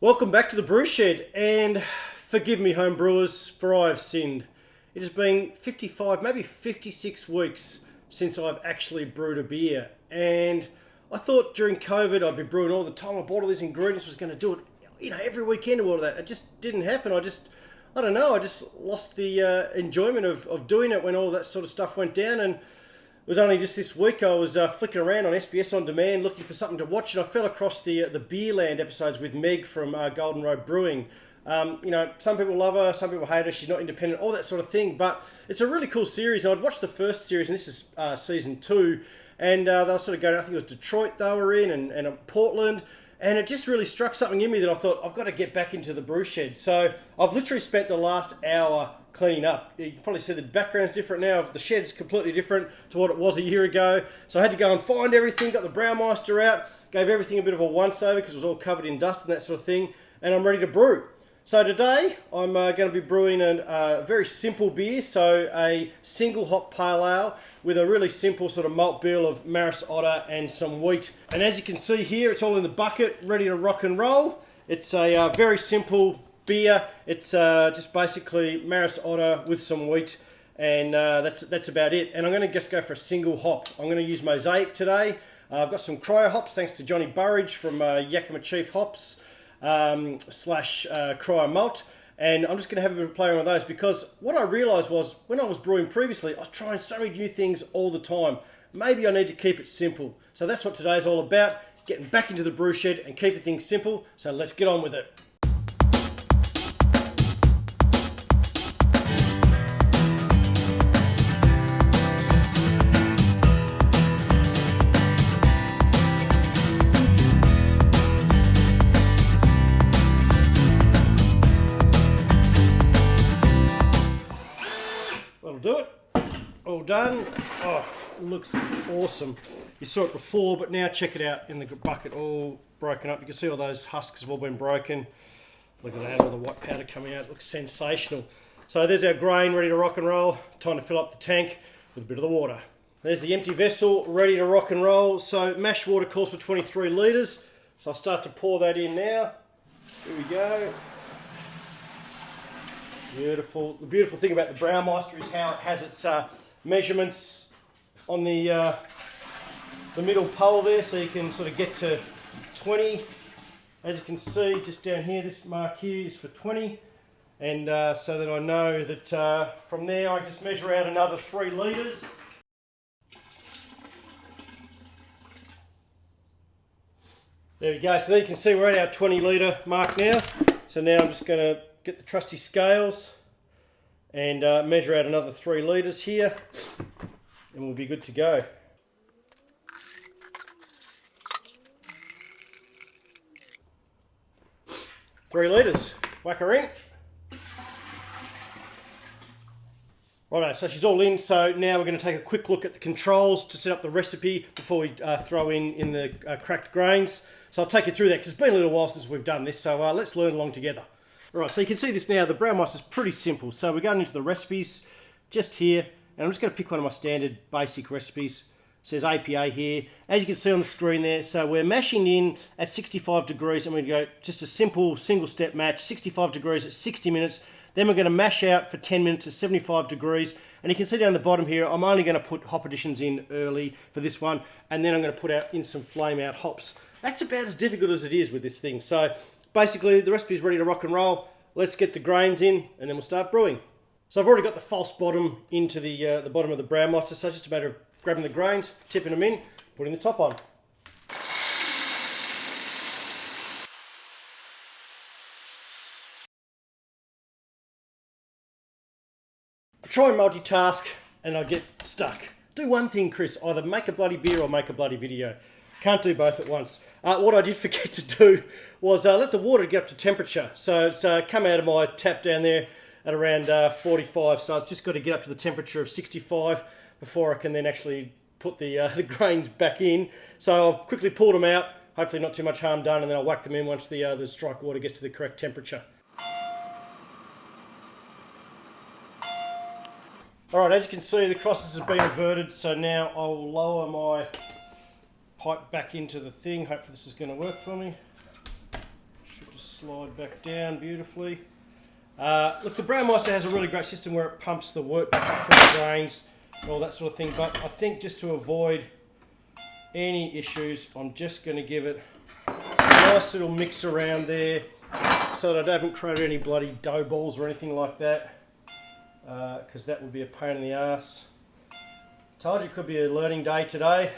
Welcome back to the Brew Shed, and forgive me, home brewers, for I have sinned. It has been 55, maybe 56 weeks since I've actually brewed a beer, and I thought during COVID I'd be brewing all the time. I bought all these ingredients, was going to do it, every weekend or all of that. It just didn't happen. I just lost the enjoyment of doing it when all that sort of stuff went down. And it was only just this week I was flicking around on SBS On Demand looking for something to watch, and I fell across the Beerland episodes with Meg from Golden Road Brewing. Some people love her, some people hate her, she's not independent, all that sort of thing, but it's a really cool series. I'd watched the first series, and this is season 2, and they were sort of going, I think it was Detroit they were in, and Portland, and it just really struck something in me that I thought, I've got to get back into the brew shed. So I've literally spent the last hour cleaning up. You can probably see the background's different now. The shed's completely different to what it was a year ago. So I had to go and find everything, got the Braumeister out, gave everything a bit of a once-over because it was all covered in dust and that sort of thing, and I'm ready to brew. So today I'm going to be brewing a very simple beer, so a single hop pale ale with a really simple sort of malt bill of Maris Otter and some wheat. And as you can see here, it's all in the bucket, ready to rock and roll. It's a very simple beer. It's just basically Maris Otter with some wheat, and that's about it. And I'm going to just go for a single hop. I'm going to use Mosaic today. I've got some cryo hops thanks to Johnny Burridge from Yakima Chief Hops / cryo malt, and I'm just going to have a bit of play around with those, because what I realised was when I was brewing previously, I was trying so many new things all the time. Maybe I need to keep it simple. So that's what today's all about, getting back into the brew shed and keeping things simple. So let's get on with it. Do it. All done. Oh, it looks awesome. You saw it before, but now check it out in the bucket, all broken up. You can see all those husks have all been broken. Look at that, all the white powder coming out. It looks sensational. So there's our grain ready to rock and roll. Time to fill up the tank with a bit of the water. There's the empty vessel ready to rock and roll. So mash water calls for 23 litres. So I'll start to pour that in now. Here we go. Beautiful. The beautiful thing about the Braumeister is how it has its measurements on the middle pole there, so you can sort of get to 20. As you can see, just down here, this mark here is for 20, and so that I know that from there I just measure out another 3 litres. There we go. So there you can see we're at our 20 litre mark now. So now I'm just going to get the trusty scales and measure out another 3 litres here, and we'll be good to go. Three litres, whack her in. Righto, so she's all in, so now we're going to take a quick look at the controls to set up the recipe before we throw in the cracked grains. So I'll take you through that because it's been a little while since we've done this, so let's learn along together. Alright, so you can see this now, the Braumeister is pretty simple. So we're going into the recipes just here, and I'm just going to pick one of my standard basic recipes. It says APA here. As you can see on the screen there, so we're mashing in at 65 degrees, and we're going to go just a simple single step match, 65 degrees at 60 minutes. Then we're going to mash out for 10 minutes at 75 degrees. And you can see down the bottom here, I'm only going to put hop additions in early for this one, and then I'm going to put out in some flame out hops. That's about as difficult as it is with this thing. So basically, the recipe is ready to rock and roll. Let's get the grains in, and then we'll start brewing. So I've already got the false bottom into the bottom of the Braumeister, so it's just a matter of grabbing the grains, tipping them in, putting the top on. I try and multitask, and I get stuck. Do one thing, Chris, either make a bloody beer or make a bloody video. Can't do both at once. What I did forget to do was let the water get up to temperature. So it's come out of my tap down there at around 45. So I've just got to get up to the temperature of 65 before I can then actually put the grains back in. So I've quickly pulled them out. Hopefully not too much harm done, and then I'll whack them in once the strike water gets to the correct temperature. Alright, as you can see, the crosses have been inverted, so now I'll lower my pipe back into the thing. Hopefully this is going to work for me. Should just slide back down beautifully. Look, the Braumeister has a really great system where it pumps the wort back up from the drains and all that sort of thing, but I think just to avoid any issues, I'm just going to give it a nice little mix around there so that I haven't created any bloody dough balls or anything like that, because that would be a pain in the ass. Told you it could be a learning day today.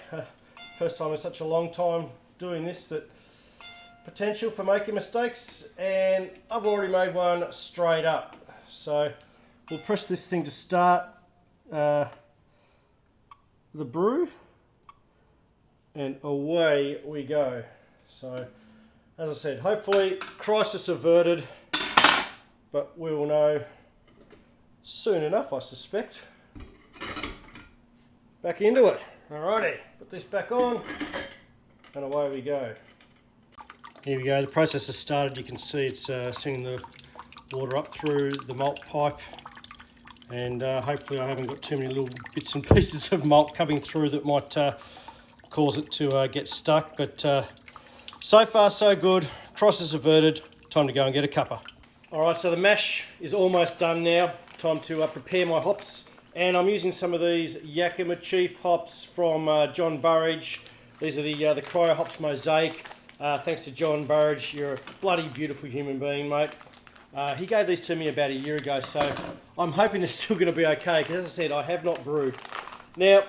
First time in such a long time doing this, that potential for making mistakes, and I've already made one straight up. So we'll press this thing to start the brew, and away we go. So as I said, hopefully crisis averted, but we will know soon enough, I suspect. Back into it. Alrighty, put this back on and away we go. Here we go, the process has started. You can see it's sending the water up through the malt pipe, and hopefully I haven't got too many little bits and pieces of malt coming through that might cause it to get stuck, but so far so good. Crisis averted, time to go and get a cuppa. Alright, so the mash is almost done now. Time to prepare my hops, and I'm using some of these Yakima Chief hops from John Burridge. These are the cryo hops Mosaic. Thanks to John Burridge, you're a bloody beautiful human being, mate. He gave these to me about a year ago, so I'm hoping they're still going to be okay, because as I said, I have not brewed. Now,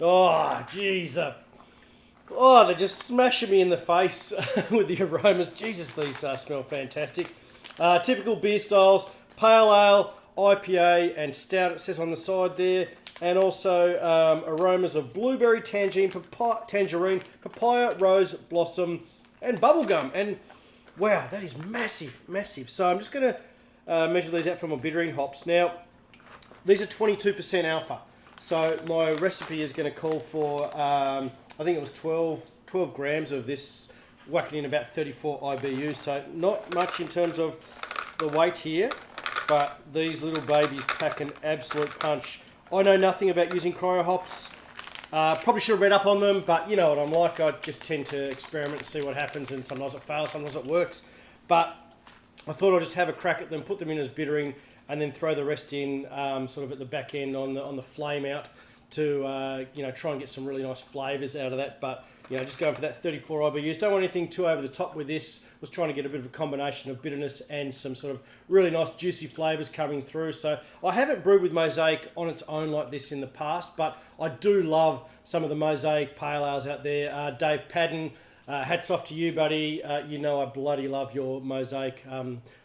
oh, jeez, they're just smashing me in the face with the aromas. Jesus, these smell fantastic. Typical beer styles, pale ale, IPA and stout, it says on the side there. And also aromas of blueberry, tangerine, papaya, rose, blossom, and bubblegum. And wow, that is massive, massive. So I'm just going to measure these out from my bittering hops. Now, these are 22% alpha. So my recipe is going to call for, I think it was 12 grams of this, whacking in about 34 IBUs. So not much in terms of the weight here, but these little babies pack an absolute punch. I know nothing about using cryo hops. Probably should have read up on them, but you know what I'm like. I just tend to experiment and see what happens, and sometimes it fails, sometimes it works. But I thought I'd just have a crack at them, put them in as bittering, and then throw the rest in sort of at the back end on the flame out to try and get some really nice flavours out of that. But just going for that 34 IBUs. Don't want anything too over the top with this. Was trying to get a bit of a combination of bitterness and some sort of really nice juicy flavours coming through. So I haven't brewed with Mosaic on its own like this in the past, but I do love some of the Mosaic pale ales out there. Dave Padden, hats off to you, buddy. I bloody love your Mosaic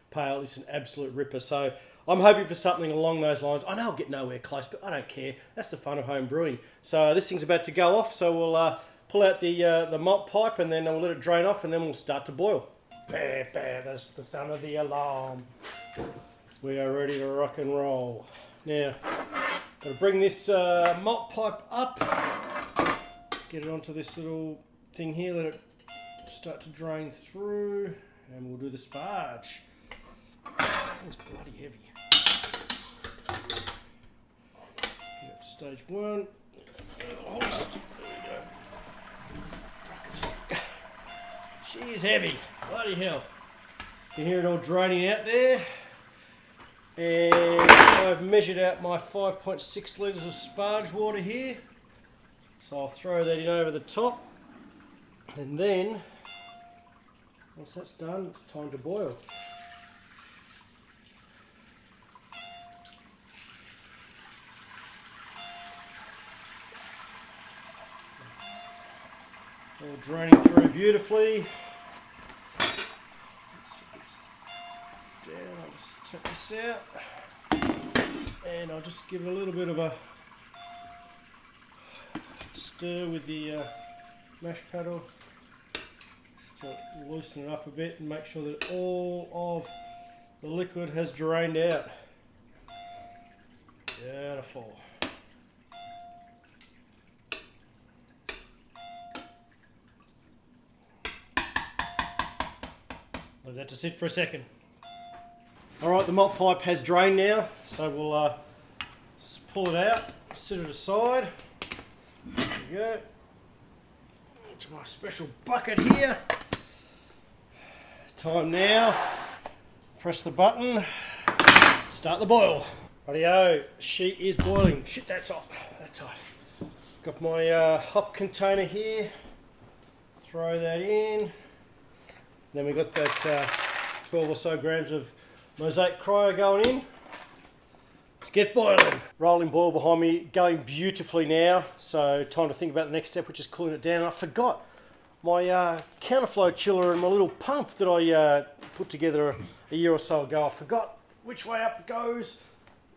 pale. It's an absolute ripper. So I'm hoping for something along those lines. I know I'll get nowhere close, but I don't care. That's the fun of home brewing. So this thing's about to go off, so we'll pull out the malt pipe, and then we'll let it drain off, and then we'll start to boil. Bah, bah, that's the sound of the alarm. We are ready to rock and roll. Now, got to bring this malt pipe up, get it onto this little thing here, let it start to drain through, and we'll do the sparge. This thing's bloody heavy. Get up to stage one. There we go. She is heavy. Bloody hell. You can hear it all draining out there. And I've measured out my 5.6 litres of sparge water here. So I'll throw that in over the top. And then, once that's done, it's time to boil. All draining through beautifully. Down, I'll just take this out, and I'll just give it a little bit of a stir with the mash paddle, just to loosen it up a bit and make sure that all of the liquid has drained out. Beautiful. Leave that to sit for a second. Alright, the malt pipe has drained now, so we'll just pull it out, set it aside. There we go. Into my special bucket here. Time now. Press the button. Start the boil. Rightio, she is boiling. Shit, that's hot. That's hot. Got my hop container here. Throw that in. Then we got that 12 or so grams of Mosaic cryo going in. Let's get boiling. Rolling boil behind me, going beautifully now. So time to think about the next step, which is cooling it down. And I forgot my counterflow chiller and my little pump that I put together a year or so ago. I forgot which way up it goes.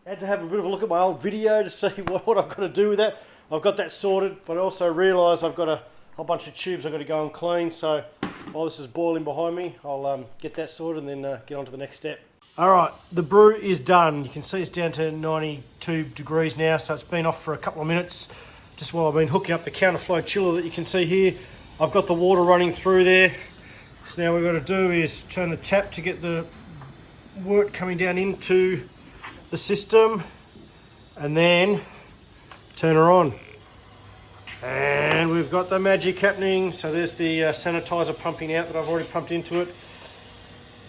Had to have a bit of a look at my old video to see what I've got to do with that. I've got that sorted, but I also realised I've got a whole bunch of tubes I've got to go and clean. So while this is boiling behind me, I'll get that sorted and then get on to the next step. Alright, the brew is done. You can see it's down to 92 degrees now, so it's been off for a couple of minutes. Just while I've been hooking up the counterflow chiller that you can see here, I've got the water running through there. So now what we've got to do is turn the tap to get the wort coming down into the system, and then turn her on. And we've got the magic happening. So there's the sanitizer pumping out that I've already pumped into it.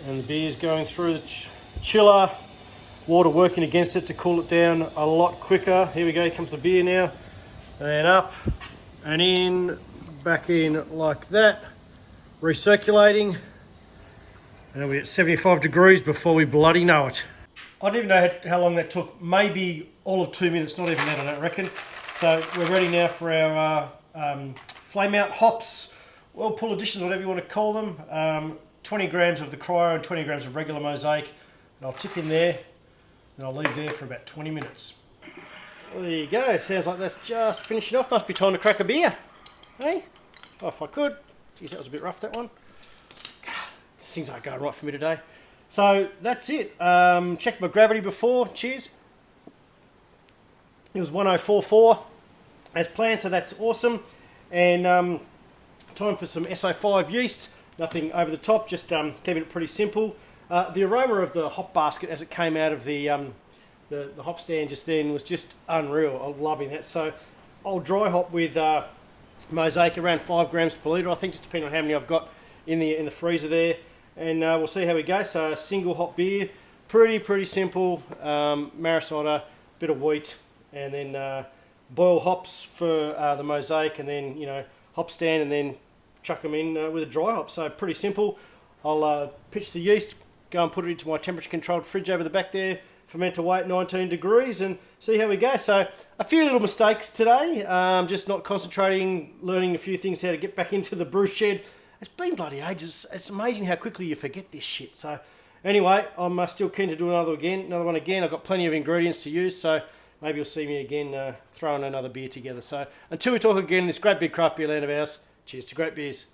And the beer's going through the chiller, water working against it to cool it down a lot quicker. Here we go, here comes the beer now. And up and in, back in like that, recirculating. And we're at 75 degrees before we bloody know it. I don't even know how long that took, maybe all of 2 minutes, not even that I don't reckon. So we're ready now for our flame out hops, whirlpool additions, whatever you want to call them. 20 grams of the cryo and 20 grams of regular Mosaic. And I'll tip in there and I'll leave there for about 20 minutes. Well, there you go. Sounds like that's just finishing off. Must be time to crack a beer. Hey? Oh, if I could. Geez, that was a bit rough, that one. Things aren't going right for me today. So that's it. Checked my gravity before. Cheers. It was 1044 as planned, so that's awesome. And time for some SO5 yeast. Nothing over the top, just keeping it pretty simple. The aroma of the hop basket as it came out of the hop stand just then was just unreal. I'm loving that. So I'll dry hop with Mosaic around 5 grams per litre, I think, just depending on how many I've got in the freezer there. And we'll see how we go. So a single hop beer, pretty simple. Maris cider, bit of wheat, and then boil hops for the Mosaic, and then hop stand, and then chuck them in with a dry hop. So pretty simple. I'll pitch the yeast, go and put it into my temperature controlled fridge over the back there, ferment away at 19 degrees, and see how we go. So a few little mistakes today, just not concentrating, learning a few things how to get back into the brew shed. It's been bloody ages. It's amazing how quickly you forget this shit. So anyway, I'm still keen to do another one again. I've got plenty of ingredients to use, so maybe you'll see me again throwing another beer together. So until we talk again in this great big craft beer land of ours, cheers to great beers.